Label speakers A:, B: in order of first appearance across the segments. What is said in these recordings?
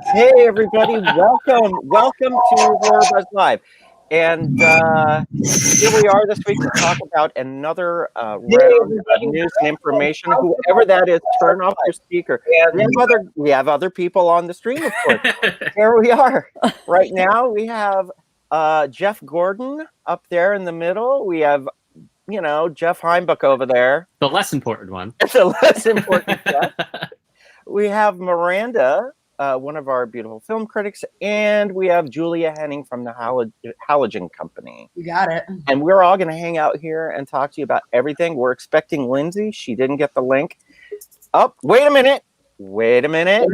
A: Hey everybody, welcome to HorrorBuzz Live. And here we are this week to talk about another round of news and information. Whoever that is, turn off your speaker. We have other people on the stream, of course. Here we are. Right now we have Jeff Gordon up there in the middle. We have, Jeff Heimbuch over there.
B: The less important one.
A: The less important Jeff. We have Miranda, one of our beautiful film critics, and we have Julia Henning from the Halogen Company.
C: You got it.
A: And we're all going to hang out here and talk to you about everything. We're expecting Lindsey. She didn't get the link. Oh, wait a minute.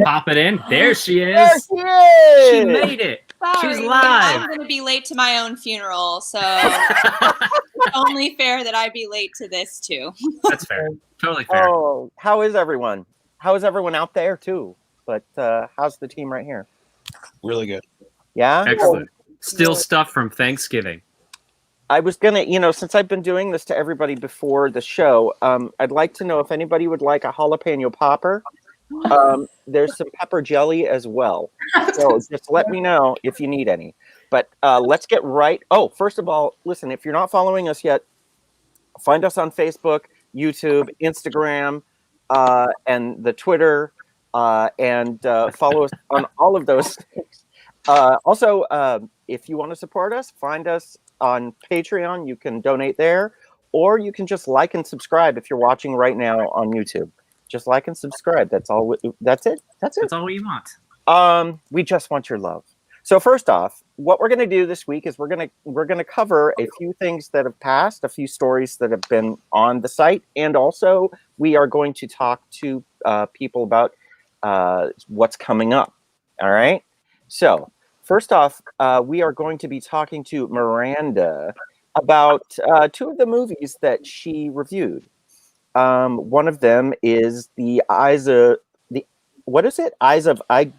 B: Pop it in. There she is.
A: There she is.
B: She made it.
D: Sorry,
B: She's live.
D: I'm going to be late to my own funeral, so it's only fair that I be late to this too.
B: That's fair. Totally fair.
A: Oh, how is everyone? How is everyone out there too? But how's the team right here?
E: Really good.
A: Yeah?
B: Excellent. Still stuff from Thanksgiving.
A: I was going to, since I've been doing this to everybody before the show, I'd like to know if anybody would like a jalapeno popper. There's some pepper jelly as well. So just let me know if you need any. But let's get right. Oh, first of all, listen, if you're not following us yet, find us on Facebook, YouTube, Instagram, and the Twitter, and follow us on all of those things. Also, if you want to support us, find us on Patreon. You can donate there, or you can just like and subscribe if you're watching right now on YouTube. Just like and subscribe. That's all. That's it.
B: That's all we want.
A: We just want your love. So first off, what we're going to do this week is we're going to cover a few things that have passed, a few stories that have been on the site, and also we are going to talk to people about what's coming up. All right. So first off, we are going to be talking to Miranda about two of the movies that she reviewed. One of them is the Eyes of I.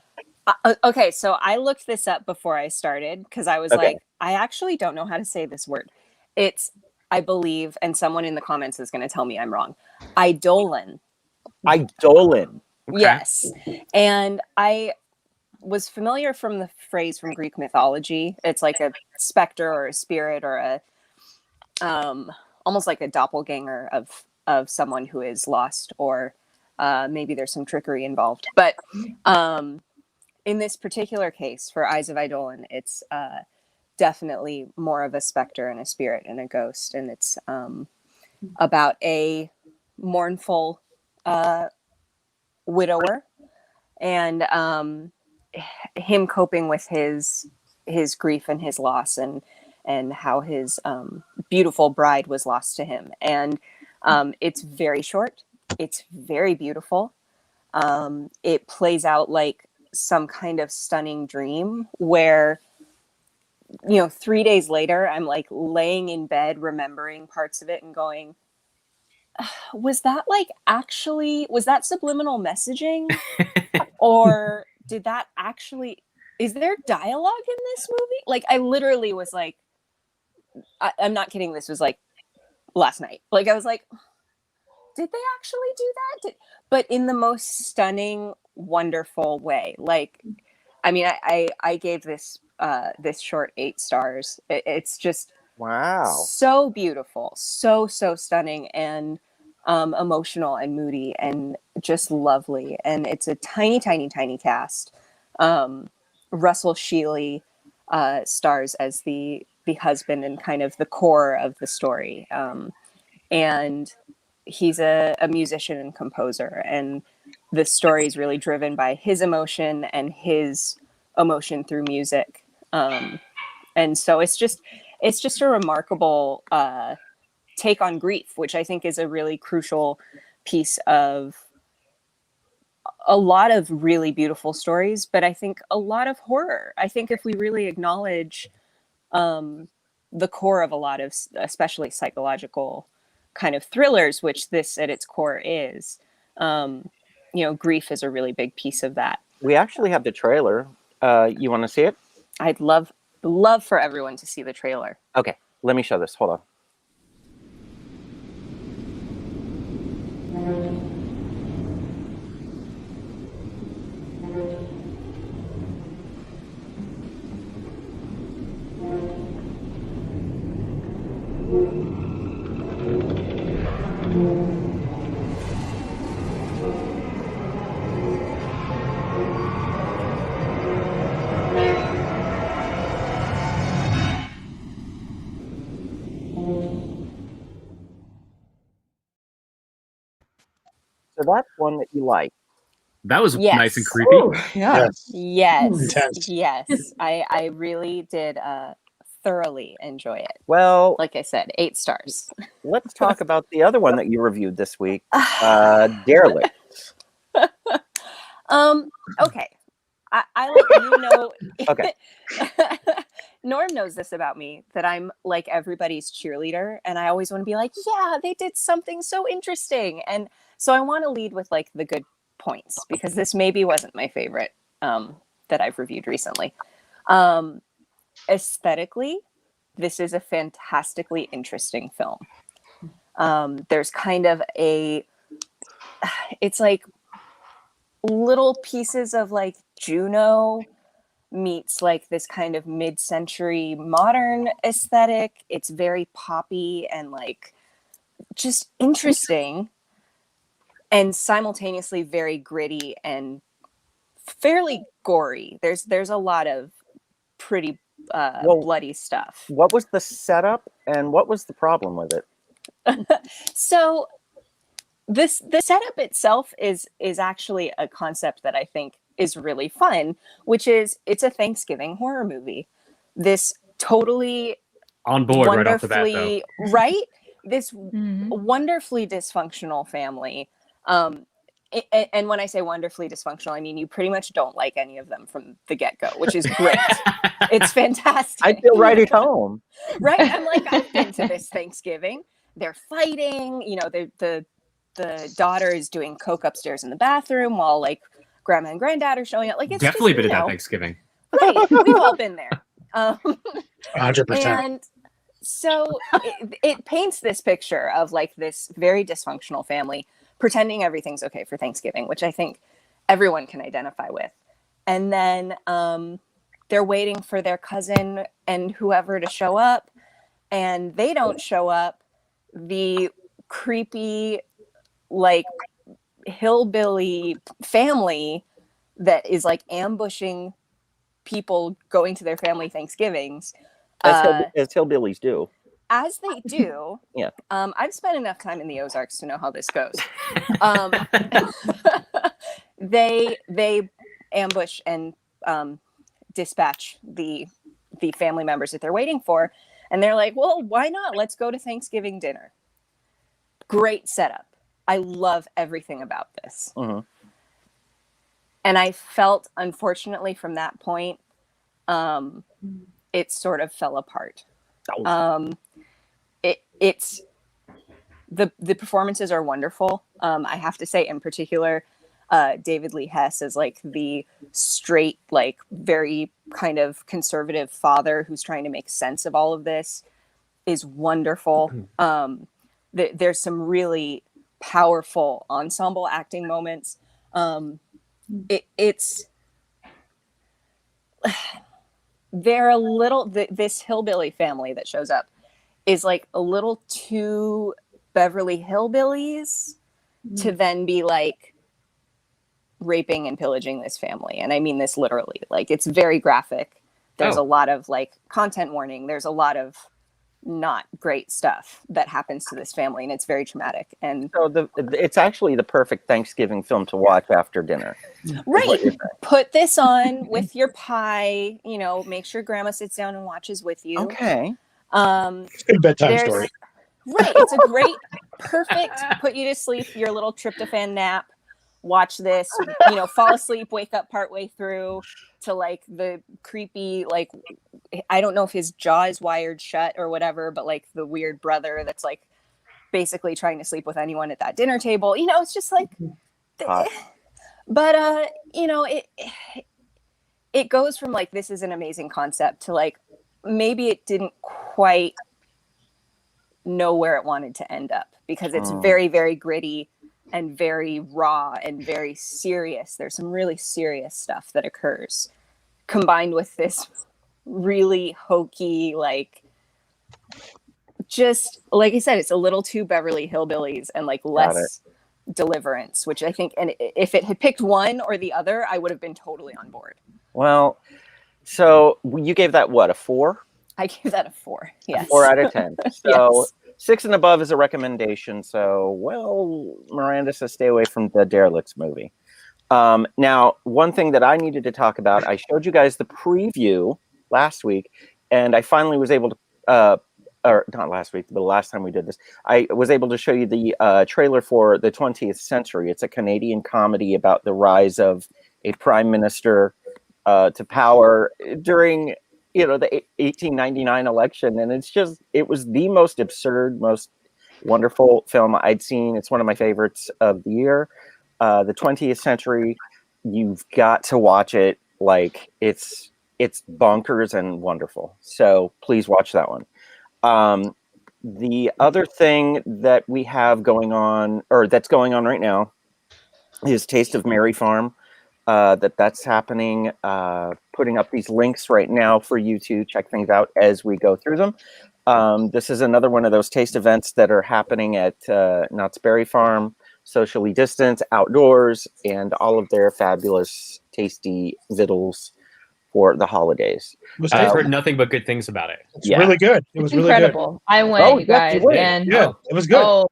F: Okay, so I looked this up before I started because I was like, I actually don't know how to say this word. It's, I believe, and someone in the comments is going to tell me I'm wrong. Eidolon.
A: Eidolon.
B: Okay.
F: Yes. And I was familiar from the phrase from Greek mythology. It's like a specter or a spirit or a almost like a doppelganger of someone who is lost, or maybe there's some trickery involved. But in this particular case, for Eyes of Eidolon, it's definitely more of a specter and a spirit and a ghost. And it's about a mournful widower and him coping with his grief and his loss, and how his beautiful bride was lost to him. And it's very short. It's very beautiful. It plays out like some kind of stunning dream where, 3 days later, I'm like laying in bed, remembering parts of it and going, was that subliminal messaging? Or did that actually, is there dialogue in this movie? Like, I literally was like, I'm not kidding. This was like last night. Like, I was like, did they actually do that? But in the most stunning, wonderful way. Like, I mean, I gave this short 8 stars. It's just
A: wow,
F: so beautiful, so stunning, and emotional and moody and just lovely. And it's a tiny cast. Russell Shealy stars as the husband and kind of the core of the story. And he's a musician and composer, and the story is really driven by his emotion and his emotion through music. And so it's just a remarkable take on grief, which I think is a really crucial piece of a lot of really beautiful stories, but I think a lot of horror. I think if we really acknowledge the core of a lot of, especially psychological kind of thrillers, which this at its core is, grief is a really big piece of that.
A: We actually have the trailer. You want to see it?
F: I'd love for everyone to see the trailer.
A: Okay, let me show this. Hold on. that's one that you like.
B: That was
F: Yes.
B: nice and creepy.
C: Ooh, yeah.
F: Yes,
C: Intense.
F: yes. I really did thoroughly enjoy it.
A: Well,
F: Like I said, 8 stars.
A: let's talk about the other one that you reviewed this week, Derelict.
F: Okay. I let you know.
A: Okay.
F: Norm knows this about me, that I'm like everybody's cheerleader, and I always want to be like, yeah, they did something so interesting. And so I want to lead with like the good points, because this maybe wasn't my favorite that I've reviewed recently. Aesthetically, this is a fantastically interesting film. There's kind of it's like little pieces of like Juno meets like this kind of mid-century modern aesthetic. It's very poppy and like just interesting, and simultaneously very gritty and fairly gory. There's a lot of pretty bloody stuff.
A: What was the setup and what was the problem with it?
F: So the setup itself is actually a concept that I think is really fun, which is it's a Thanksgiving horror movie. This totally
B: On board right off the bat, though.
F: wonderfully, right? This wonderfully dysfunctional family. And when I say wonderfully dysfunctional, I mean you pretty much don't like any of them from the get-go, which is great. It's fantastic.
A: I feel right at home.
F: Right? I'm like, I've been to this Thanksgiving. They're fighting. You know, the daughter is doing coke upstairs in the bathroom while like grandma and granddad are showing up. Like, it's
B: Definitely
F: just,
B: been
F: you
B: at that
F: know,
B: Thanksgiving.
F: right? We've all been there.
C: 100%.
F: And so it paints this picture of like this very dysfunctional family pretending everything's okay for Thanksgiving, which I think everyone can identify with. And then they're waiting for their cousin and whoever to show up, and they don't show up. The creepy, like, hillbilly family that is like ambushing people going to their family Thanksgivings.
A: As hillbillies do.
F: As they do.
A: Yeah.
F: I've spent enough time in the Ozarks to know how this goes. They ambush and dispatch the family members that they're waiting for, and they're like, well, why not? Let's go to Thanksgiving dinner. Great setup. I love everything about this.
A: Mm-hmm.
F: And I felt, unfortunately, from that point, it sort of fell apart. It's the performances are wonderful. I have to say, in particular, David Lee Hess is like the straight, like very kind of conservative father who's trying to make sense of all of this, is wonderful. There's some really powerful ensemble acting moments. They're a little, this hillbilly family that shows up is like a little too Beverly Hillbillies to then be like raping and pillaging this family. And I mean this literally. Like, it's very graphic. There's a lot of like content warning. There's a lot of not great stuff that happens to this family, and it's very traumatic. And
A: so it's actually the perfect Thanksgiving film to watch after dinner.
F: Right. Put this on with your pie, you know, make sure grandma sits down and watches with you.
A: Okay.
C: It's a good bedtime story.
F: Right. It's a great, perfect, put you to sleep, your little tryptophan nap. Watch this, you know, fall asleep, wake up partway through to like the creepy, like, I don't know if his jaw is wired shut or whatever, but like the weird brother that's like basically trying to sleep with anyone at that dinner table. You know, it's just like, but you know, it goes from like, this is an amazing concept to like, maybe it didn't quite know where it wanted to end up, because it's very, very gritty and very raw and very serious. There's some really serious stuff that occurs combined with this really hokey, like, just like I said, it's a little too Beverly Hillbillies and like less Deliverance, which I think, and if it had picked one or the other, I would have been totally on board.
A: Well, so you gave that what, a 4?
F: I gave that a 4. Yes.
A: A 4 out of 10. So
F: Yes.
A: 6 and above is a recommendation. So, well, Miranda says stay away from the Derelicts movie. Now, one thing that I needed to talk about, I showed you guys the preview last week, and I finally was able to, or not last week, but the last time we did this, I was able to show you the trailer for The 20th Century. It's a Canadian comedy about the rise of a prime minister to power during, the 1899 election. And it was the most absurd, most wonderful film I'd seen. It's one of my favorites of the year. The 20th Century, you've got to watch it. Like, it's bonkers and wonderful. So please watch that one. The other thing that we have going on, or that's going on right now, is Taste of Mary Farm. That's happening. Putting up these links right now for you to check things out as we go through them. This is another one of those taste events that are happening at Knott's Berry Farm, socially distanced, outdoors, and all of their fabulous, tasty victuals for the holidays.
B: I've heard nothing but good things about it.
C: It's really good. It was really
E: incredible.
C: Good.
E: I went, you guys, and
C: yeah, it was good.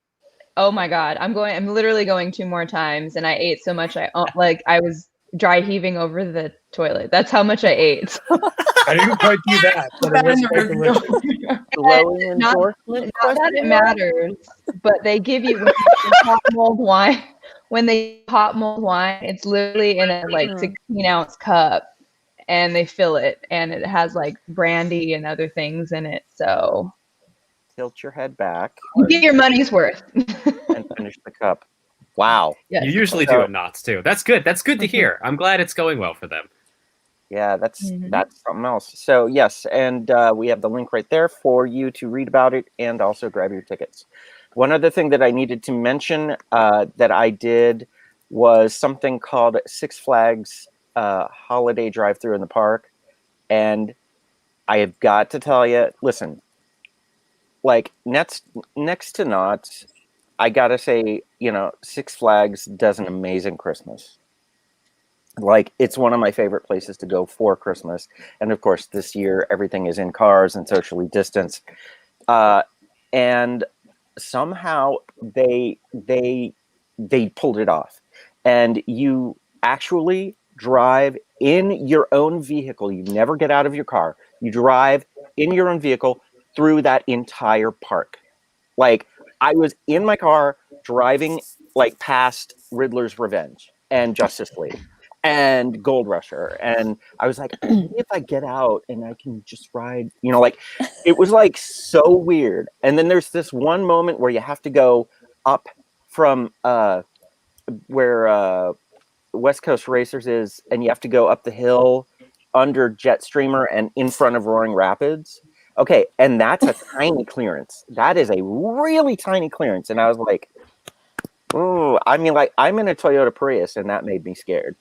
E: Oh my God, I'm literally going 2 more times, and I ate so much. I was dry heaving over the toilet. That's how much I ate.
C: I didn't quite do that, but it was quite delicious.
E: Not that it matters, but they give you hot mulled wine. When they hot mulled wine, it's literally in a 16-ounce cup, and they fill it, and it has like brandy and other things in it. So
A: tilt your head back.
E: You get your money's worth.
A: And finish the cup. Wow.
E: Yes.
B: You usually do at Knott's too. That's good. That's good to hear. I'm glad it's going well for them.
A: Yeah, that's something else. So yes, and we have the link right there for you to read about it and also grab your tickets. One other thing that I needed to mention that I did was something called Six Flags Holiday Drive-Thru in the Park. And I have got to tell you, listen, like next to Knott's, I gotta say, Six Flags does an amazing Christmas. Like, it's one of my favorite places to go for Christmas. And of course, this year, everything is in cars and socially distanced. And somehow they pulled it off. And you actually drive in your own vehicle. You never get out of your car. You drive in your own vehicle through that entire park. Like, I was in my car driving past Riddler's Revenge and Justice League and Gold Rusher. And I was like, if I get out and I can just ride, it was so weird. And then there's this one moment where you have to go up from where West Coast Racers is, and you have to go up the hill under Jetstreamer and in front of Roaring Rapids. Okay, and that's a tiny clearance. That is a really tiny clearance. And I was like, oh, I'm in a Toyota Prius, and that made me scared.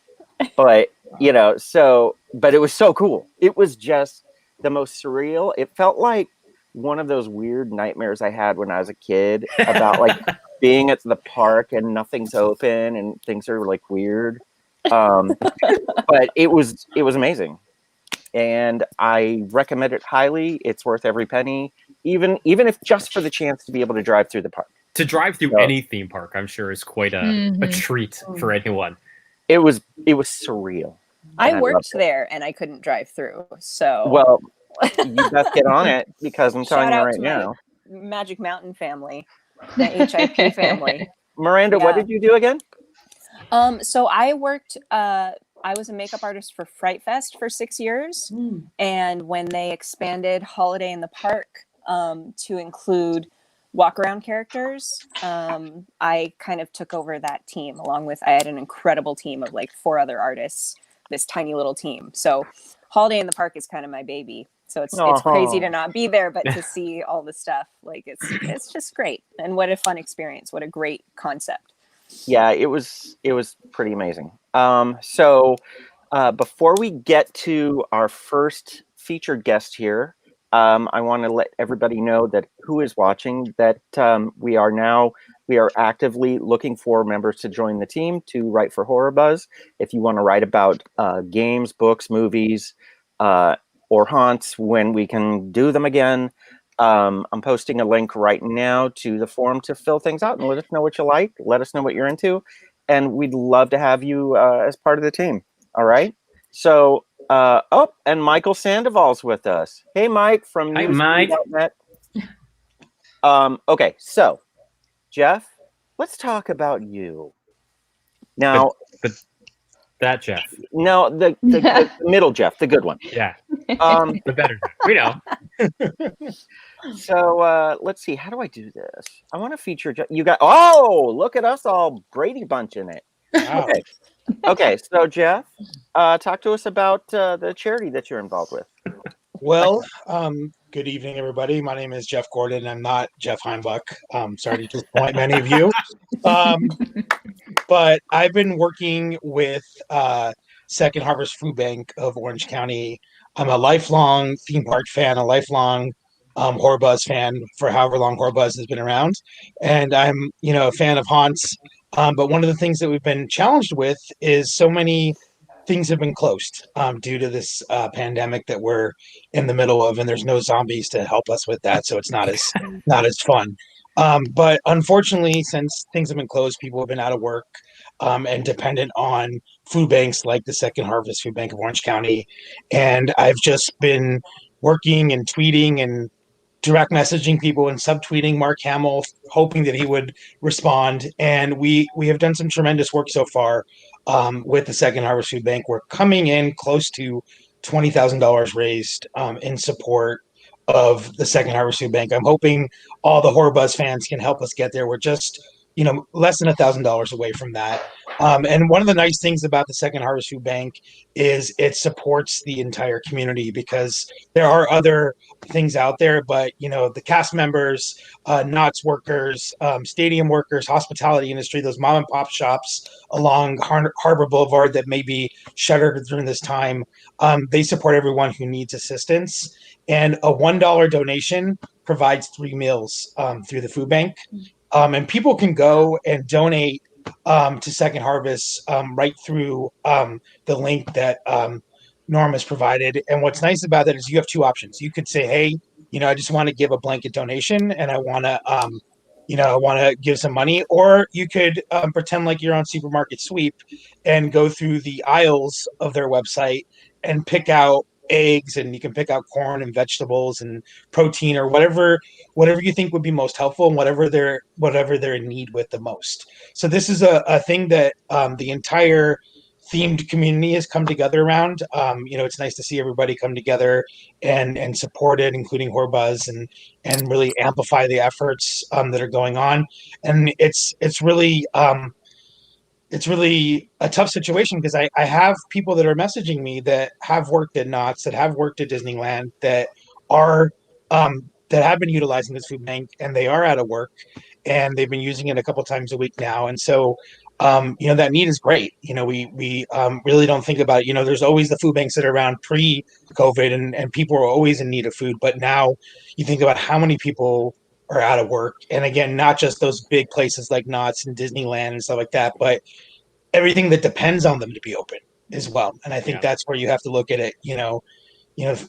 A: But, but it was so cool. It was just the most surreal. It felt like one of those weird nightmares I had when I was a kid about being at the park and nothing's open and things are weird. But it was amazing. And I recommend it highly. It's worth every penny, even if just for the chance to be able to drive through the park.
B: To drive through any theme park, I'm sure, is quite a treat for anyone.
A: It was surreal.
F: I worked there and I couldn't drive through. So
A: well, you best get on it because I'm telling you right now.
F: Magic Mountain family, the HIP family.
A: Miranda, what did you do again?
F: So I worked. I was a makeup artist for Fright Fest for 6 years. And when they expanded Holiday in the Park to include walk around characters, I kind of took over that team I had an incredible team of 4 other artists, this tiny little team. So Holiday in the Park is kind of my baby. So it's crazy to not be there, but to see all the stuff, it's just great. And what a fun experience. What a great concept.
A: Yeah, it was pretty amazing. So before we get to our first featured guest here, I want to let everybody know that who is watching that we are actively looking for members to join the team to write for HorrorBuzz. If you want to write about games, books, movies, or haunts when we can do them again, I'm posting a link right now to the forum to fill things out and let us know what you like. Let us know what you're into. And we'd love to have you as part of the team. All right. So, and Michael Sandoval's with us. Hey, Mike from
B: Hi, Mike.
A: newsfeed.net. Okay, so Jeff, let's talk about you. Now,
B: but that Jeff.
A: No, the middle Jeff, the good one.
B: Yeah. The better Jeff. We know.
A: So let's see. How do I do this? I want to feature Jeff. You got. Oh, look at us all Brady Bunch in it.
C: Wow.
A: Okay. So Jeff, talk to us about the charity that you're involved with.
C: Well, good evening, everybody. My name is Jeff Gordon. I'm not Jeff Heimbuch. Sorry to disappoint many of you. But I've been working with Second Harvest Food Bank of Orange County. I'm a lifelong theme park fan, a lifelong HorrorBuzz fan for however long HorrorBuzz has been around. And I'm, a fan of haunts. But one of the things that we've been challenged with is so many things have been closed due to this pandemic that we're in the middle of, and there's no zombies to help us with that, so it's not as fun. But unfortunately, since things have been closed, people have been out of work and dependent on food banks like the Second Harvest Food Bank of Orange County. And I've just been working and tweeting and direct messaging people and subtweeting Mark Hamill, hoping that he would respond. And we have done some tremendous work so far with the Second Harvest Food Bank. We're coming in close to $20,000 raised in support of the Second Harvest Food Bank. I'm hoping all the HorrorBuzz fans can help us get there. We're just, less than $1,000 away from that. And one of the nice things about the Second Harvest Food Bank is it supports the entire community, because there are other things out there, but the cast members, Knott's workers, stadium workers, hospitality industry, those mom and pop shops along Harbor Boulevard that may be shuttered during this time, they support everyone who needs assistance. And a $1 donation provides 3 meals through the food bank. And people can go and donate to Second Harvest right through the link that Norm has provided. And what's nice about that is you have 2 options. You could say, hey, I just want to give a blanket donation and I want to, I want to give some money. Or you could pretend like you're on Supermarket Sweep and go through the aisles of their website and pick out eggs, and you can pick out corn and vegetables and protein or whatever you think would be most helpful and whatever they're in need with the most. So this is a thing that the entire themed community has come together around. It's nice to see everybody come together and support it, including HorrorBuzz, and really amplify the efforts that are going on. And it's really a tough situation, because I have people that are messaging me that have worked at Knott's, that have worked at Disneyland, that are that have been utilizing this food bank, and they are out of work, and they've been using it a couple times a week now. And so, that need is great. We really don't think about, there's always the food banks that are around pre-COVID, and people are always in need of food. But now you think about how many people are out of work. And again, not just those big places like Knott's and Disneyland and stuff like that, but everything that depends on them to be open as well. And I think that's where you have to look at it.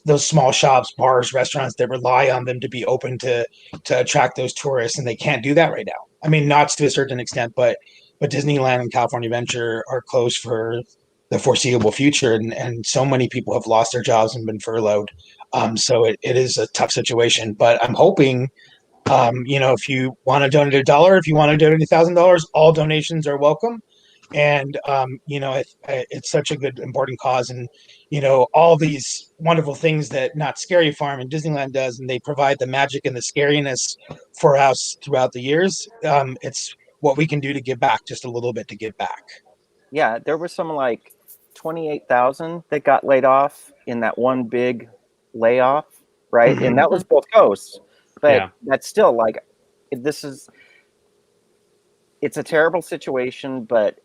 C: Those small shops, bars, restaurants that rely on them to be open to attract those tourists, and they can't do that right now. I mean, Knott's to a certain extent, but Disneyland and California Adventure are closed for the foreseeable future, and so many people have lost their jobs and been furloughed. So it is a tough situation, but I'm hoping, if you want to donate $1, if you want to donate $1,000, all donations are welcome. And, it's such a good, important cause. And, all these wonderful things that Not Scary Farm and Disneyland does, and they provide the magic and the scariness for us throughout the years. It's what we can do to give back, just a little bit to give back.
A: Yeah, there was some like 28,000 that got laid off in that one big layoff, right? Mm-hmm. And that was both coasts. But that's still like, it's a terrible situation, but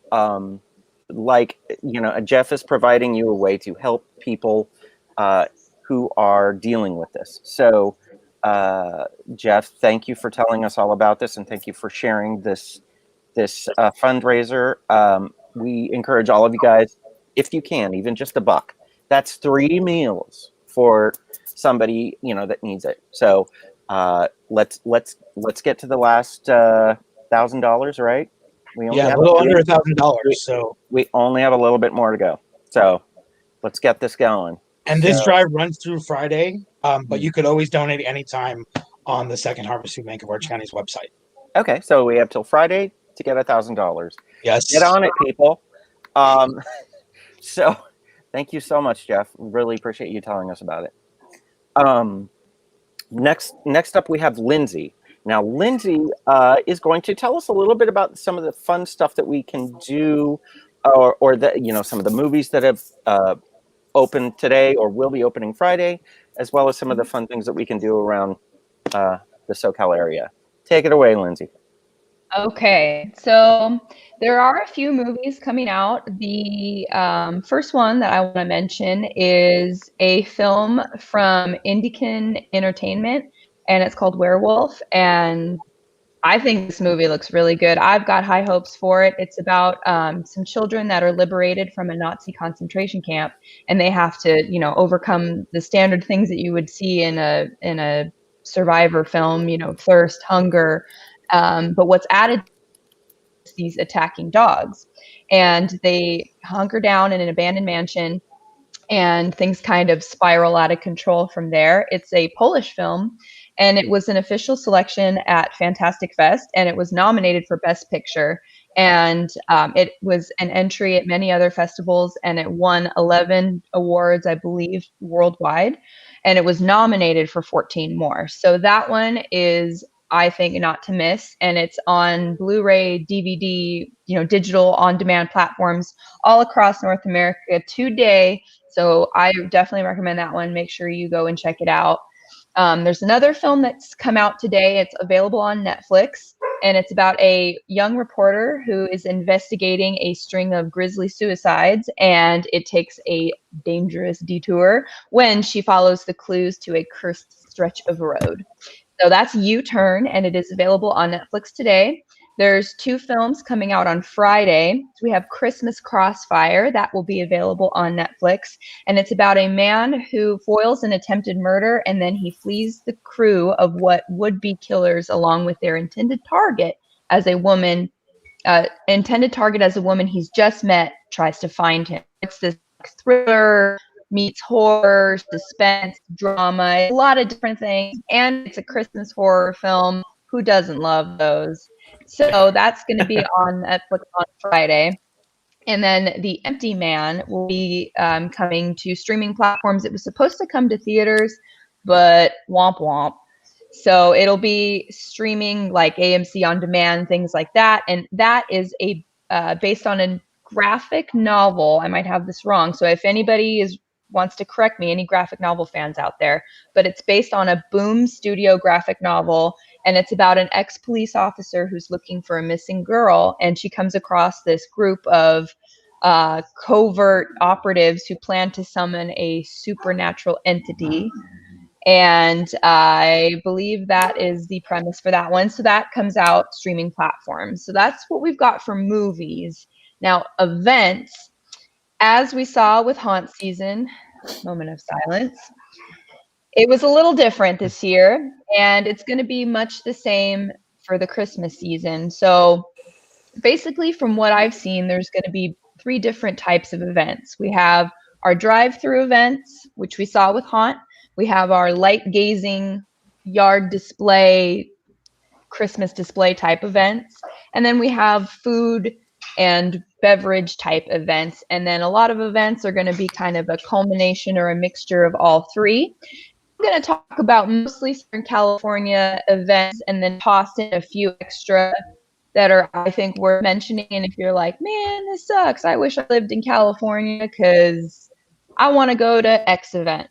A: Jeff is providing you a way to help people who are dealing with this. So, Jeff, thank you for telling us all about this, and thank you for sharing this fundraiser. We encourage all of you guys, if you can, even just $1. That's 3 meals for somebody that needs it. So let's get to the last $1,000, right? We only
C: Yeah, a
A: have
C: little under $1,000. So,
A: we only have a little bit more to go. So let's get this going.
C: and this drive runs through Friday, but you could always donate anytime on the Second Harvest Food Bank of Orange County's website.
A: Okay, so we have till Friday to get $1,000.
C: Yes.
A: Get on it, people. So thank you so much, Jeff. Really appreciate you telling us about it. Next up, we have Lindsey. Now, Lindsey is going to tell us a little bit about some of the fun stuff that we can do, or that, you know, some of the movies that have opened today or will be opening Friday, as well as some of the fun things that we can do around the SoCal area. Take it away, Lindsey.
E: Okay, so there are a few movies coming out. The first one that I want to mention is a film from Indican Entertainment, and it's called Werewolf. And I think this movie looks really good. I've got high hopes for it. It's about some children that are liberated from a Nazi concentration camp, and they have to, you know, overcome the standard things that you would see in a survivor film, you know, thirst, hunger. But what's added is these attacking dogs, and they hunker down in an abandoned mansion, and things kind of spiral out of control from there. It's a Polish film, and it was an official selection at Fantastic Fest, and it was nominated for Best Picture. And it was an entry at many other festivals, and it won 11 awards, I believe, worldwide. And it was nominated for 14 more. So that one is, I think, not to miss. And it's on Blu-ray, DVD, you know, digital on-demand platforms all across North America today. So I definitely recommend that one. Make sure you go and check it out. There's another film that's come out today. It's available on Netflix, and it's about a young reporter who is investigating a string of grisly suicides, and it takes a dangerous detour when she follows the clues to a cursed stretch of road. So that's U-Turn, and it is available on Netflix today. There's two films coming out on Friday. So we have Christmas Crossfire that will be available on Netflix. And it's about a man who foils an attempted murder, and then he flees the crew of what would be killers along with their intended target as a woman. He's just met tries to find him. It's this thriller meets horror, suspense, drama, a lot of different things. And it's a Christmas horror film. Who doesn't love those? So that's going to be on Netflix on Friday. And then The Empty Man will be coming to streaming platforms. It was supposed to come to theaters, but womp womp. So it'll be streaming like AMC On Demand, things like that. And that is based on a graphic novel. I might have this wrong. So if anybody wants to correct me, any graphic novel fans out there, but it's based on a Boom Studio graphic novel, and it's about an ex-police officer who's looking for a missing girl, and she comes across this group of covert operatives who plan to summon a supernatural entity, and I believe that is the premise for that one. So that comes out streaming platforms. So that's what we've got for movies. Now, events, as we saw with Haunt Season, moment of silence, it was a little different this year, and it's going to be much the same for the Christmas season. So basically, from what I've seen, there's going to be 3 different types of events. We have our drive-through events, which we saw with Haunt. We have our light gazing, yard display, Christmas display type events. And then we have food and beverage type events. And then a lot of events are going to be kind of a culmination or a mixture of all 3. I'm going to talk about mostly Southern California events and then toss in a few extra that are, I think, worth mentioning. And if you're like, man, this sucks, I wish I lived in California because I want to go to X event.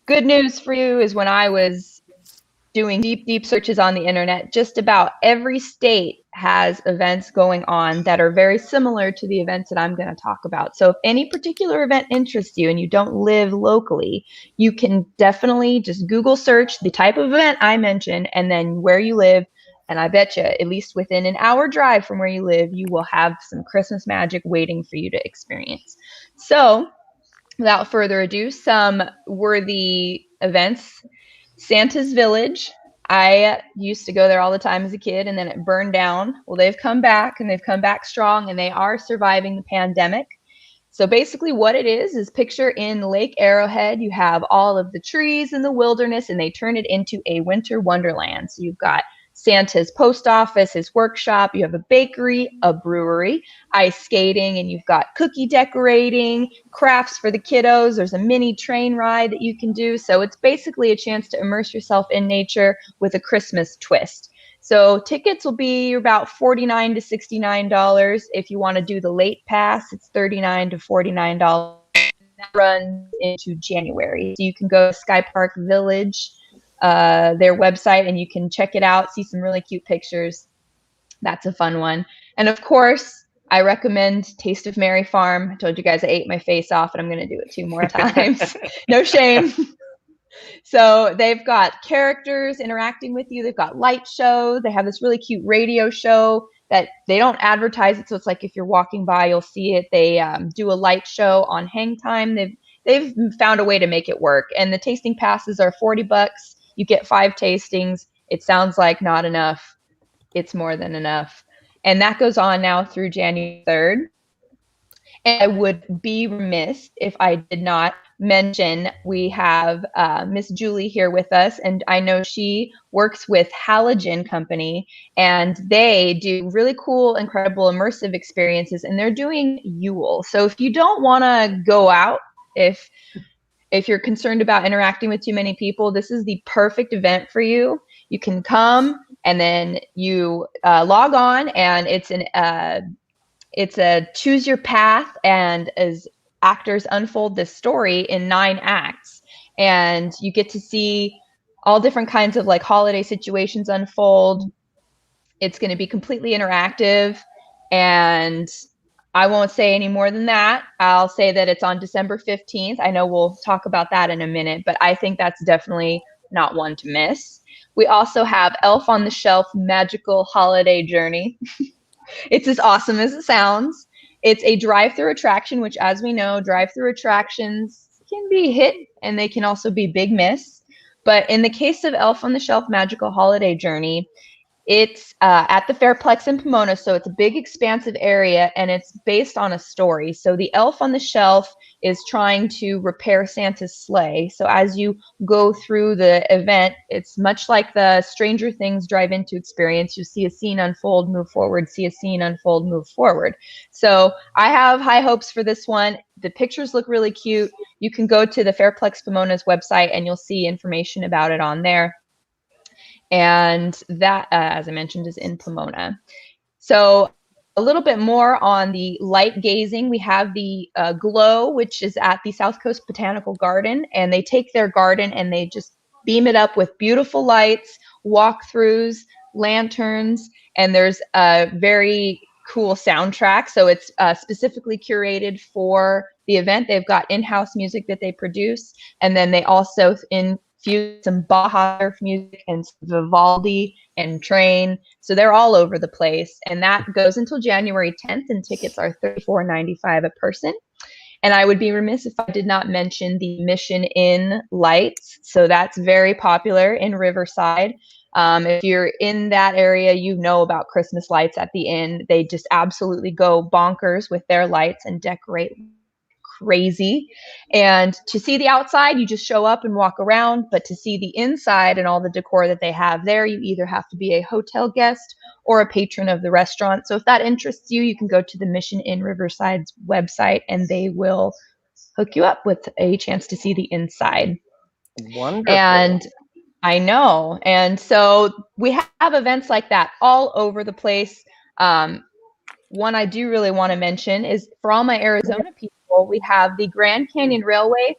E: Good news for you is when I was doing deep searches on the internet, just about every state has events going on that are very similar to the events that I'm going to talk about. So if any particular event interests you and you don't live locally, you can definitely just Google search the type of event I mentioned and then where you live. And I bet you, at least within an hour drive from where you live, you will have some Christmas magic waiting for you to experience. So without further ado, some worthy events. Santa's Village. I used to go there all the time as a kid, and then it burned down. Well, they've come back, and they've come back strong, and they are surviving the pandemic. So basically what it is picture in Lake Arrowhead, you have all of the trees in the wilderness, and they turn it into a winter wonderland. So you've got Santa's post office, his workshop, you have a bakery, a brewery, ice skating, and you've got cookie decorating, crafts for the kiddos. There's a mini train ride that you can do. So it's basically a chance to immerse yourself in nature with a Christmas twist. So tickets will be about $49 to $69. If you want to do the late pass, it's $39 to $49. That runs into January. So you can go to Sky Park Village, their website, and you can check it out, see some really cute pictures. That's a fun one. And of course, I recommend Taste of Mary Farm. I told you guys I ate my face off, and I'm going to do it 2 more times. No shame. So they've got characters interacting with you. They've got light shows. They have this really cute radio show that they don't advertise it. So it's like if you're walking by, you'll see it. They do a light show on hang time. They've found a way to make it work. And the tasting passes are $40. You get 5 tastings. It sounds like not enough. It's more than enough. And that goes on now through January 3rd. And I would be remiss if I did not mention we have Miss Julie here with us, and I know she works with Halogen Company, and they do really cool, incredible, immersive experiences, and they're doing YULE. So if you don't want to go out, if you're concerned about interacting with too many people, this is the perfect event for you. You can come, and then you log on, and it's a choose your path, and as actors unfold this story in 9 acts, and you get to see all different kinds of like holiday situations unfold. It's going to be completely interactive, and I won't say any more than that. I'll say that it's on December 15th. I know we'll talk about that in a minute, but I think that's definitely not one to miss. We also have Elf on the Shelf Magical Holiday Journey. It's as awesome as it sounds. It's a drive-through attraction, which, as we know, drive-through attractions can be hit and they can also be big miss. But in the case of Elf on the Shelf Magical Holiday Journey, it's at the Fairplex in Pomona, so it's a big, expansive area, and it's based on a story. So the elf on the shelf is trying to repair Santa's sleigh. So as you go through the event, it's much like the Stranger Things drive-in experience. You see a scene unfold, move forward, see a scene unfold, move forward. So I have high hopes for this one. The pictures look really cute. You can go to the Fairplex Pomona's website, and you'll see information about it on there. And that, as I mentioned, is in Pomona. So a little bit more on the light gazing. We have the Glow, which is at the South Coast Botanical Garden, and they take their garden and they just beam it up with beautiful lights, walkthroughs, lanterns, and there's a very cool soundtrack. So it's specifically curated for the event. They've got in-house music that they produce, and then they also infuse some Baja music and Vivaldi and Train. So they're all over the place. And that goes until January 10th, and tickets are $34.95 a person. And I would be remiss if I did not mention the Mission Inn lights. So that's very popular in Riverside. If you're in that area, you know about Christmas lights at the inn. They just absolutely go bonkers with their lights and decorate crazy. And to see the outside, you just show up and walk around. But to see the inside and all the decor that they have there, you either have to be a hotel guest or a patron of the restaurant. So if that interests you, you can go to the Mission Inn Riverside's website, and they will hook you up with a chance to see the inside.
A: Wonderful.
E: And I know. And so we have events like that all over the place. One I do really want to mention is for all my Arizona people, we have the Grand Canyon Railway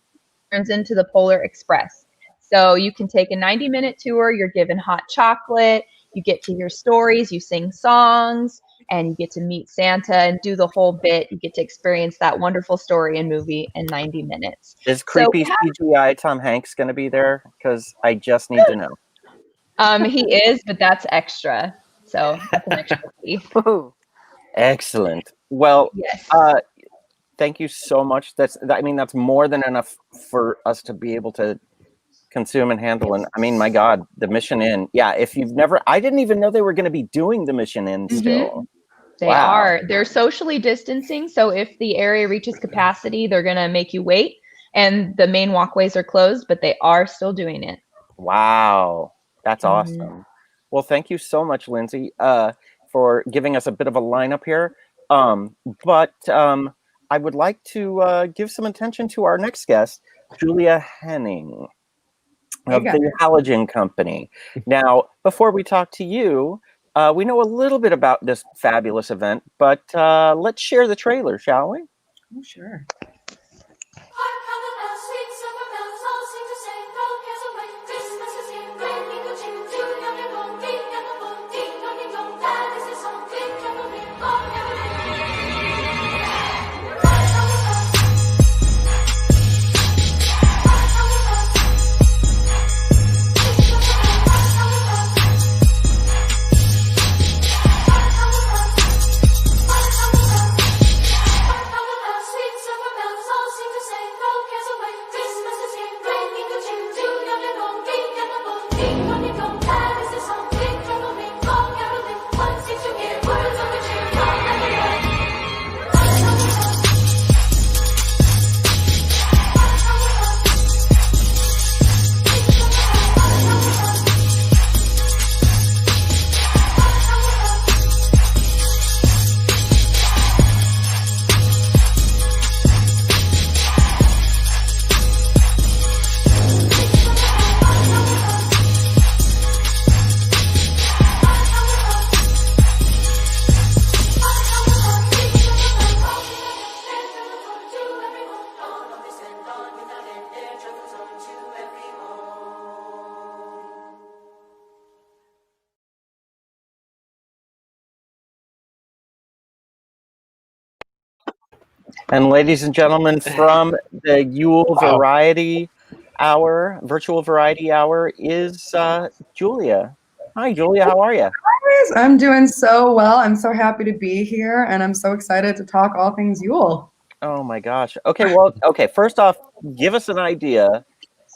E: turns into the Polar Express. So you can take a 90-minute tour. You're given hot chocolate. You get to hear stories. You sing songs, and you get to meet Santa and do the whole bit. You get to experience that wonderful story and movie in 90 minutes.
A: Is creepy CGI Tom Hanks going to be there? Because I just need to know.
E: He is, but that's extra. So that's an extra fee.
A: Excellent. Well,
E: yes.
A: Thank you so much. That's more than enough for us to be able to consume and handle. And I mean, my God, the Mission Inn. Yeah, if you've never, I didn't even know they were going to be doing the Mission Inn still.
E: They
A: Wow.
E: are. They're socially distancing. So if the area reaches capacity, they're going to make you wait. And the main walkways are closed, but they are still doing it.
A: Wow. That's awesome. Well, thank you so much, Lindsey, for giving us a bit of a lineup here. But I would like to give some attention to our next guest, Julia Henning of the Halogen Company. Now, before we talk to you, we know a little bit about this fabulous event, but let's share the trailer, shall we?
G: Oh, sure.
A: And ladies and gentlemen, from the YULE Variety Hour, Virtual Variety Hour, is Julia. Hi, Julia. How are you?
G: Hi, I'm doing so well. I'm so happy to be here, and I'm so excited to talk all things YULE.
A: Oh my gosh. Okay, well, okay. First off, give us an idea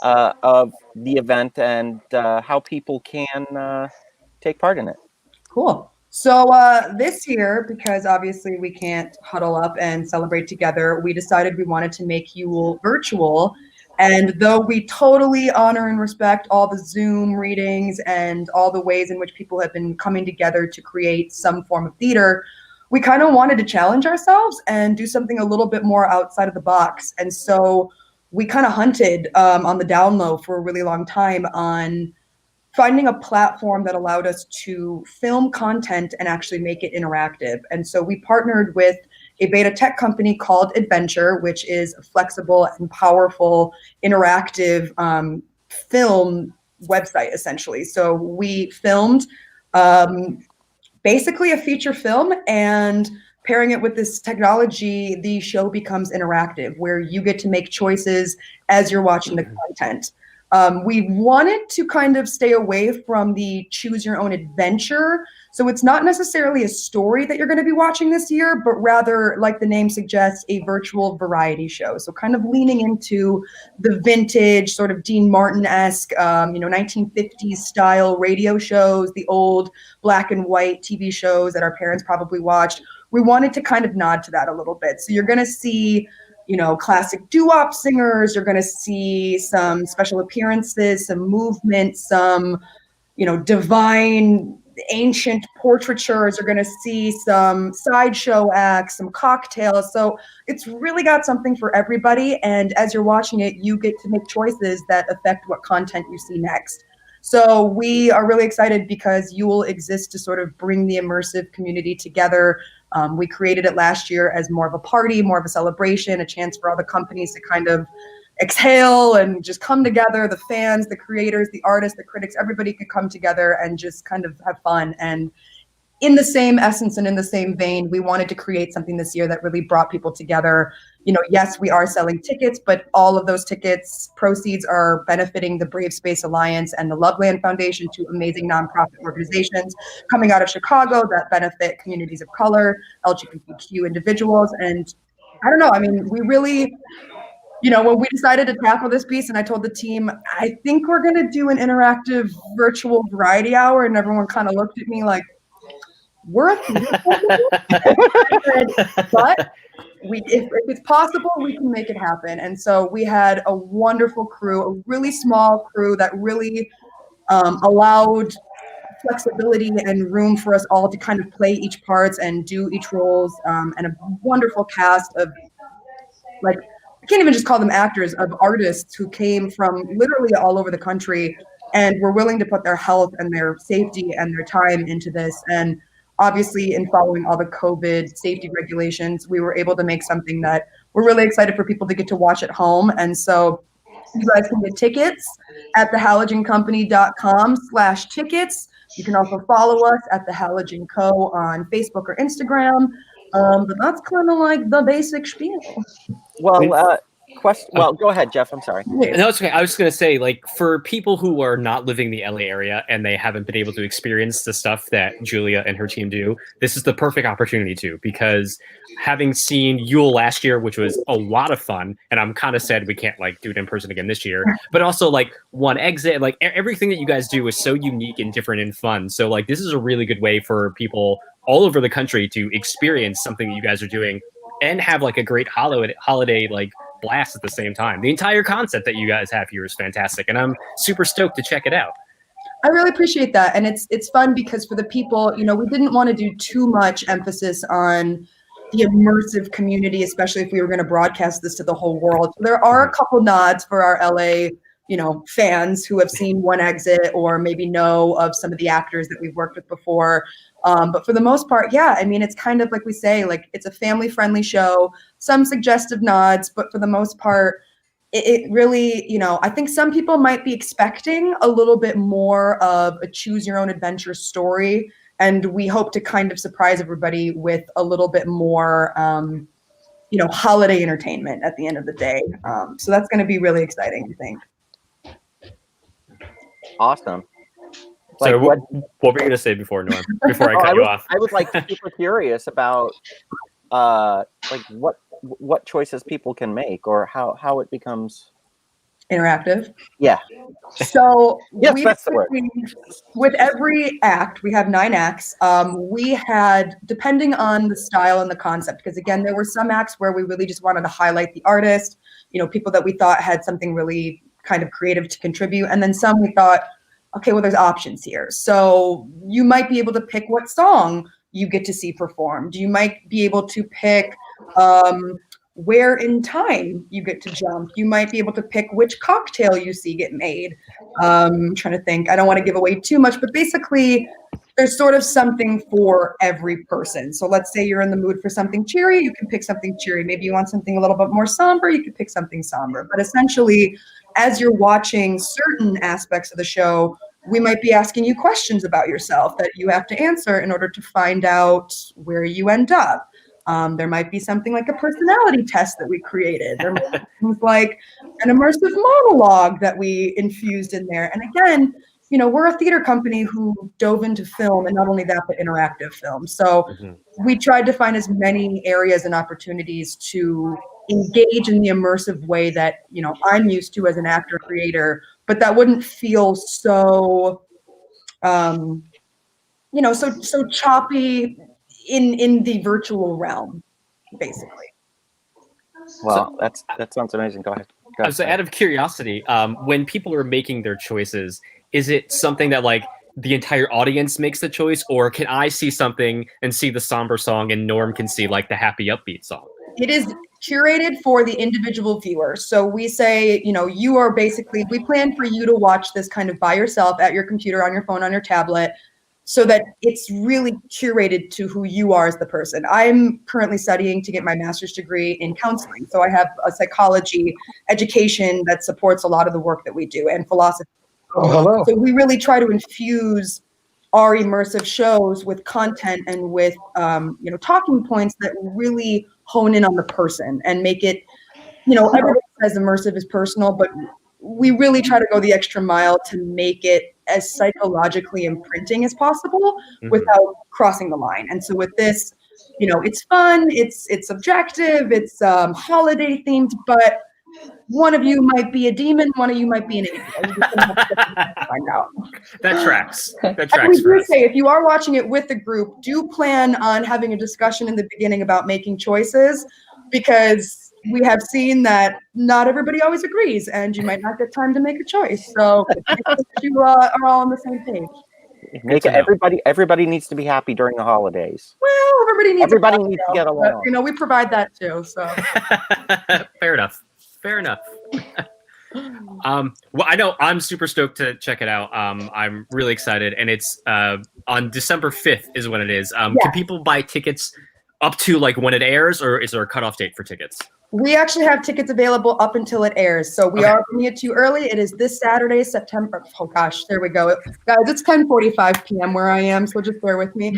A: of the event and how people can take part in it.
G: Cool. So this year, because obviously we can't huddle up and celebrate together, we decided we wanted to make YULE virtual. And though we totally honor and respect all the Zoom readings and all the ways in which people have been coming together to create some form of theater, we kind of wanted to challenge ourselves and do something a little bit more outside of the box. And so we kind of hunted on the down low for a really long time on finding a platform that allowed us to film content and actually make it interactive. And so we partnered with a beta tech company called Adventure, which is a flexible and powerful interactive film website, essentially. So we filmed basically a feature film, and pairing it with this technology, the show becomes interactive, where you get to make choices as you're watching the content. We wanted to kind of stay away from the choose your own adventure. So it's not necessarily a story that you're going to be watching this year, but rather, like the name suggests, a virtual variety show. So kind of leaning into the vintage sort of Dean Martin-esque, 1950s style radio shows, the old black and white TV shows that our parents probably watched. We wanted to kind of nod to that a little bit. So you're going to see classic doo-wop singers. You're going to see some special appearances, some movement, some, divine ancient portraitures. You're going to see some sideshow acts, some cocktails. So it's really got something for everybody. And as you're watching it, you get to make choices that affect what content you see next. So we are really excited because YULE exists to sort of bring the immersive community together. We created it last year as more of a party, more of a celebration, a chance for all the companies to kind of exhale and just come together. The fans, the creators, the artists, the critics, everybody could come together and just kind of have fun. And in the same essence and in the same vein, we wanted to create something this year that really brought people together. Yes, we are selling tickets, but all of those tickets proceeds are benefiting the Brave Space Alliance and the Loveland Foundation, two amazing nonprofit organizations coming out of Chicago that benefit communities of color, LGBTQ individuals. And I don't know, we really, when we decided to tackle this piece, and I told the team, I think we're going to do an interactive virtual variety hour, and everyone kind of looked at me like, we're a theater company? But if it's possible, we can make it happen. And so we had a wonderful crew, a really small crew that really allowed flexibility and room for us all to kind of play each parts and do each roles, and a wonderful cast of, like, I can't even just call them actors, of artists who came from literally all over the country and were willing to put their health and their safety and their time into this. And obviously, in following all the COVID safety regulations, we were able to make something that we're really excited for people to get to watch at home. And so you guys can get tickets at thehalogencompany.com/tickets. You can also follow us at the Halogen Co on Facebook or Instagram. But that's kind of like the basic spiel.
A: Well, go ahead, Jeff. I'm sorry.
B: No, it's okay. I was just going to say, like, for people who are not living in the LA area and they haven't been able to experience the stuff that Julia and her team do, this is the perfect opportunity to, because having seen YULE last year, which was a lot of fun, and I'm kind of sad we can't, like, do it in person again this year, but also, like, One Exit, like, everything that you guys do is so unique and different and fun. So, like, this is a really good way for people all over the country to experience something that you guys are doing and have, like, a great holiday like, blast at the same time. The entire concept that you guys have here is fantastic, and I'm super stoked to check it out.
G: I really appreciate that, and it's fun because for the people, we didn't want to do too much emphasis on the immersive community, especially if we were going to broadcast this to the whole world. So there are a couple nods for our LA, fans who have seen One Exit or maybe know of some of the actors that we've worked with before. But for the most part, yeah, I mean, it's kind of like we say, like, it's a family-friendly show, some suggestive nods, but for the most part, it really, I think some people might be expecting a little bit more of a choose-your-own-adventure story, and we hope to kind of surprise everybody with a little bit more, holiday entertainment at the end of the day. So that's going to be really exciting, I think.
A: Awesome.
B: So what were you going to say before, Norm? Before I cut you off?
A: I was like super curious about like what choices people can make or how it becomes
G: interactive.
A: Yeah.
G: So
A: yes, that's the word.
G: With every act, we have 9 acts. We had, depending on the style and the concept, because again, there were some acts where we really just wanted to highlight the artist, people that we thought had something really kind of creative to contribute. And then some we thought, okay, well, there's options here. So you might be able to pick what song you get to see performed. You might be able to pick where in time you get to jump. You might be able to pick which cocktail you see get made. I'm trying to think. I don't want to give away too much, but basically there's sort of something for every person. So let's say you're in the mood for something cheery, you can pick something cheery. Maybe you want something a little bit more somber, you can pick something somber. But essentially, as you're watching certain aspects of the show, we might be asking you questions about yourself that you have to answer in order to find out where you end up. There might be something like a personality test that we created. There might be things like an immersive monologue that we infused in there. And again, we're a theater company who dove into film, and not only that, but interactive film. So we tried to find as many areas and opportunities to engage in the immersive way that, I'm used to as an actor creator, but that wouldn't feel so, so choppy in the virtual realm, basically.
A: Well, that sounds amazing. Go ahead.
B: So out of curiosity, when people are making their choices, is it something that like the entire audience makes the choice, or can I see something and see the somber song and Norm can see like the happy upbeat song?
G: It is curated for the individual viewer. So we say, you are basically, we plan for you to watch this kind of by yourself at your computer, on your phone, on your tablet, so that it's really curated to who you are as the person. I'm currently studying to get my master's degree in counseling. So I have a psychology education that supports a lot of the work that we do, and philosophy.
C: Oh, hello.
G: So we really try to infuse our immersive shows with content and with, talking points that really hone in on the person and make it, everybody says immersive is personal, but we really try to go the extra mile to make it as psychologically imprinting as possible without crossing the line. And so with this, it's fun, it's subjective, it's holiday themed, but one of you might be a demon, one of you might be an angel. You're just gonna have to find out.
B: That tracks. That
G: And
B: tracks
G: we
B: for
G: do
B: us.
G: say, if you are watching it with the group, do plan on having a discussion in the beginning about making choices, because we have seen that not everybody always agrees, and you might not get time to make a choice. So make sure you are all on the same page.
A: Make everybody needs to be happy during the holidays.
G: Well, everybody needs
A: to get
G: but,
A: along.
G: you know, we provide that too. So
B: Fair enough. Well, I know I'm super stoked to check it out. I'm really excited, and it's on December 5th is when it is. Can people buy tickets up to like when it airs, or is there a cutoff date for tickets?
G: we actually have tickets available up until it airs. So we are bringing it to you early. It is this Saturday, September. Oh gosh, there we go. Guys, it's 10:45 p.m. where I am, so just bear with me.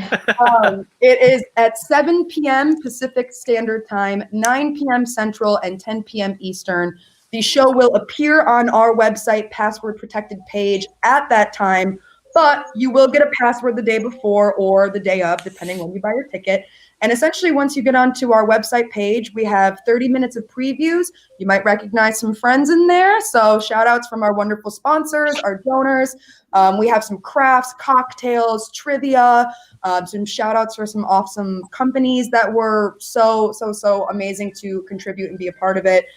G: It is at 7 p.m. Pacific Standard Time, 9 p.m. Central, and 10 p.m. Eastern. The show will appear on our website password protected page at that time, but you will get a password the day before or the day of, depending when you buy your ticket. And essentially, once you get onto our website page, we have 30 minutes of previews. You might recognize some friends in there. So shout outs from our wonderful sponsors, our donors. We have some crafts, cocktails, trivia, some shout outs for some awesome companies that were so amazing to contribute and be a part of it.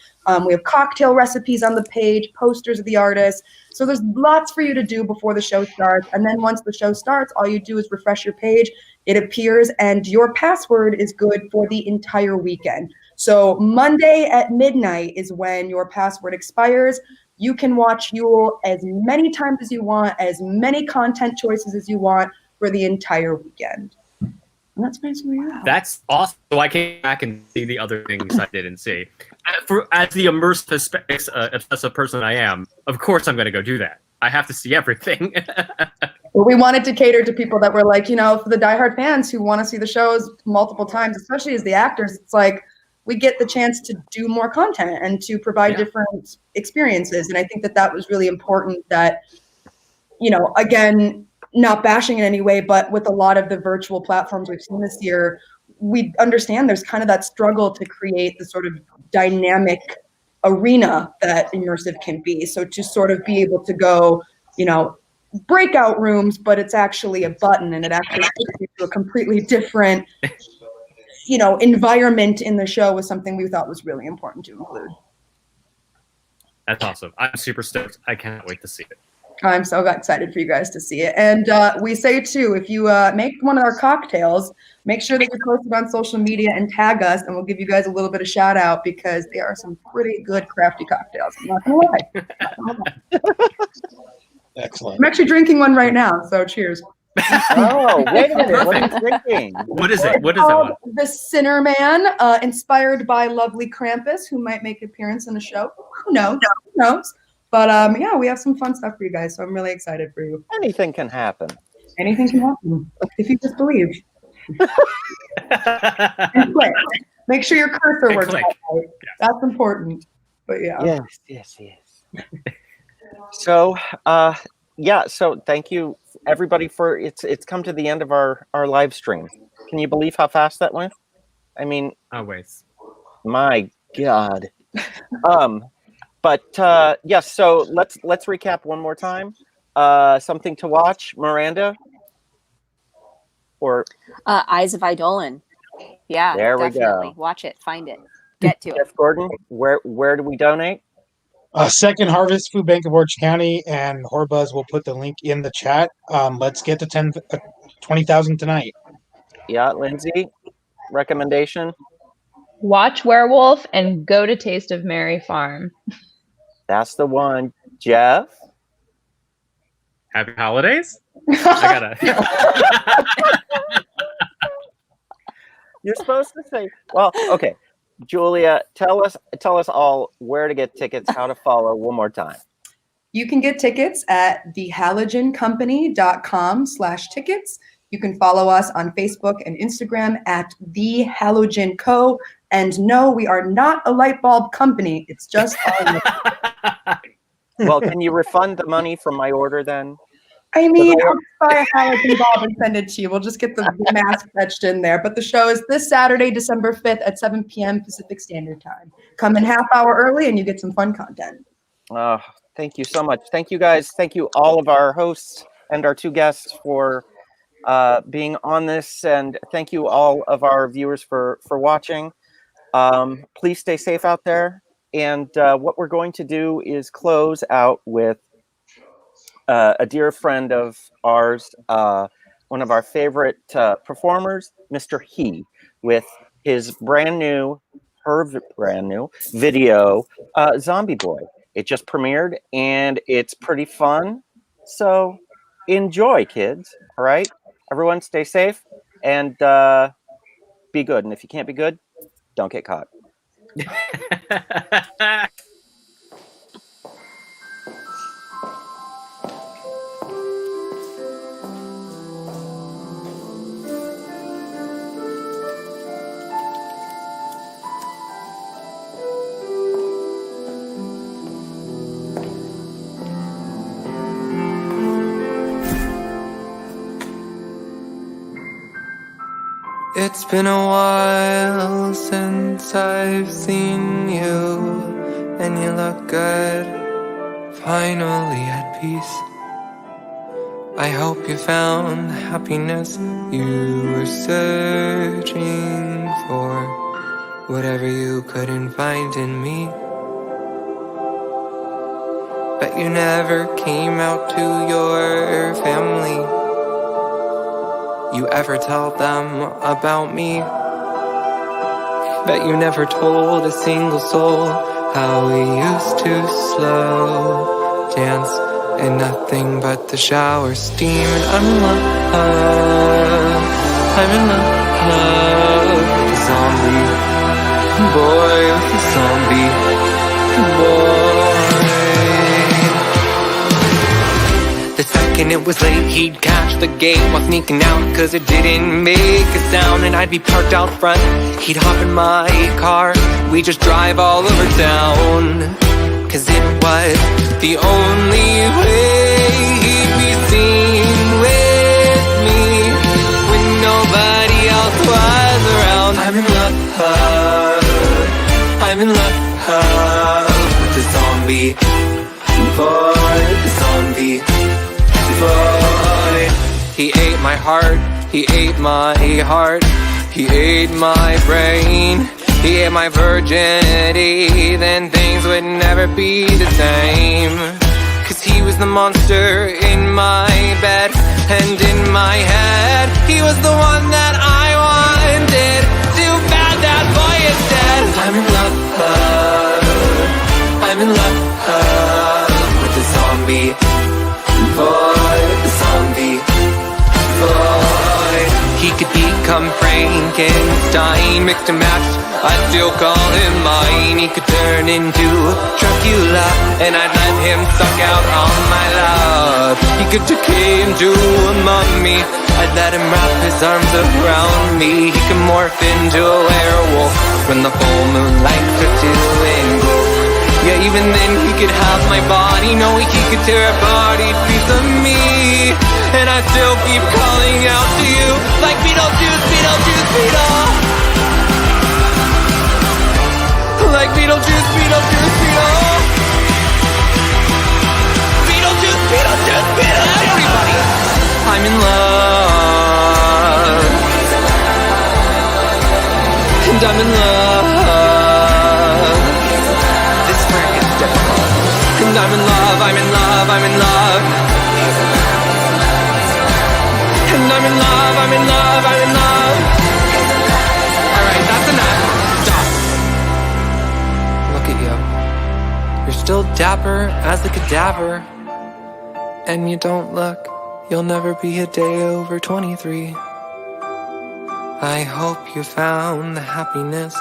G: We have cocktail recipes on the page, posters of the artists. So there's lots for you to do before the show starts. And then once the show starts, all you do is refresh your page. It appears and your password is good for the entire weekend. So Monday at midnight is when your password expires. You can watch Yule as many times as you want, as many content choices as you want for the entire weekend. And that's basically it.
B: That's awesome. So I came back and see the other things I didn't see. As the immersive, obsessive person I am, of course I'm going to go do that. I have to see everything.
G: Well, we wanted to cater to people that were like, you know, for the diehard fans who want to see the shows multiple times, especially as the actors, it's like we get the chance to do more content and to provide different experiences. And I think that that was really important that, you know, again, not bashing in any way, but with a lot of the virtual platforms we've seen this year, we understand there's kind of that struggle to create the sort of dynamic arena that immersive can be. So to sort of be able to go, you know, breakout rooms, but it's actually a button and it actually takes you to a completely different, you know, environment in the show was something we thought was really important to include.
B: That's awesome. I'm super stoked. I cannot wait to see it.
G: I'm so excited for you guys to see it. And we say too, if you make one of our cocktails, make sure that you post it on social media and tag us, and we'll give you guys a little bit of shout out because they are some pretty good crafty cocktails. I'm not gonna lie.
C: Excellent.
G: I'm actually drinking one right now, so cheers.
A: Oh, wait a minute. What are you drinking?
B: What is it? What is that one?
G: The Sinner Man, inspired by lovely Krampus, who might make an appearance in the show. Who knows? Who knows? But yeah, we have some fun stuff for you guys, so I'm really excited for you.
A: Anything can happen.
G: Anything can happen if you just believe. And click. Make sure your cursor works
B: click.
G: right. That's important. But yeah.
A: Yes. So, so thank you everybody for it's come to the end of our live stream. Can you believe how fast that went? I mean,
B: Always.
A: my God. But yes, so let's recap one more time. Something to watch, Miranda? Or
F: Eyes of Eidolon. Yeah,
A: there we
F: definitely.
A: go.
F: Watch it, find it, get to it.
A: Jeff Gordon, where do we donate?
C: Second Harvest Food Bank of Orange County, and HorrorBuzz will put the link in the chat. Let's get to 20,000 tonight.
A: Yeah, Lindsay, recommendation?
E: Watch Werewolf and go to Taste of Mary Farm.
A: That's the one. Jeff?
B: Happy holidays? I gotta.
A: You're supposed to say, well, okay. Julia, tell us all where to get tickets, how to follow one more time.
G: You can get tickets at thehalogencompany.com/tickets. You can follow us on Facebook and Instagram at The Halogen Co. And no, we are not a light bulb company. It's just
A: Well, can you refund the money from my order then?
G: I mean, I'll just buy a Halogen bulb and send it to you. We'll just get the mask etched in there. But the show is this Saturday, December 5th at 7 p.m. Pacific Standard Time. Come in half hour early and you get some fun content.
A: Thank you so much. Thank you, guys. Thank you, all of our hosts and our two guests for being on this. And thank you, all of our viewers, for watching. Please stay safe out there. And what we're going to do is close out with a dear friend of ours, one of our favorite performers, Mr. He, with his brand new video, Zombie Boy. It just premiered and it's pretty fun. So enjoy, kids. All right, everyone, stay safe and be good. And if you can't be good, don't get caught.
H: It's been a while since I've seen you, and you look good, finally at peace. I hope you found the happiness you were searching for, whatever you couldn't find in me. But you never came out to your family. You ever tell them about me? Bet you never told a single soul how we used to slow dance in nothing but the shower steam. And I'm in love with the zombie boy, with the zombie boy. The second it was late, he'd catch the gate while sneaking out, cause it didn't make a sound. And I'd be parked out front, he'd hop in my car, we just drive all over town. Cause it was the only way he'd be seen with me when nobody else was around. I'm in love with the zombie boy, the zombie boy. He ate my heart, he ate my heart, he ate my brain, he ate my virginity, then things would never be the same. Cause he was the monster in my bed and in my head. He was the one that I wanted. Too bad that boy is dead. I'm in love with the zombie boy, the zombie boy. He could become Frankenstein, mixed and matched, I'd still call him mine. He could turn into Dracula, and I'd let him suck out all my love. He could decay into a mummy, I'd let him wrap his arms around me. He could morph into a werewolf when the full moonlight starts to glow. Yeah, even then he could have my body. No, he could tear apart each piece of me, and I still keep calling out to you like Beetlejuice, Beetlejuice, Beetle. Like Beetlejuice, Beetlejuice, Beetle. Beetlejuice, Beetlejuice, Beetle. Everybody, I'm in love, and I'm in love. This is where it gets difficult. And I'm in love, I'm in love, I'm in love. And I'm in love, I'm in love, I'm in love. Alright, that's enough. Stop. Look at you. You're still dapper as a cadaver. And you don't look, you'll never be a day over 23. I hope you found the happiness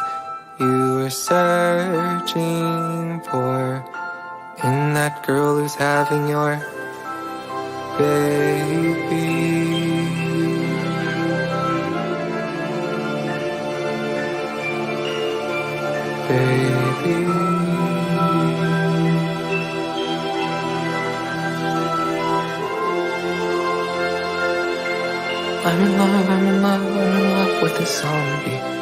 H: you were searching for in that girl who's having your baby. Baby. I'm in love, I'm in love, I'm in love with a zombie.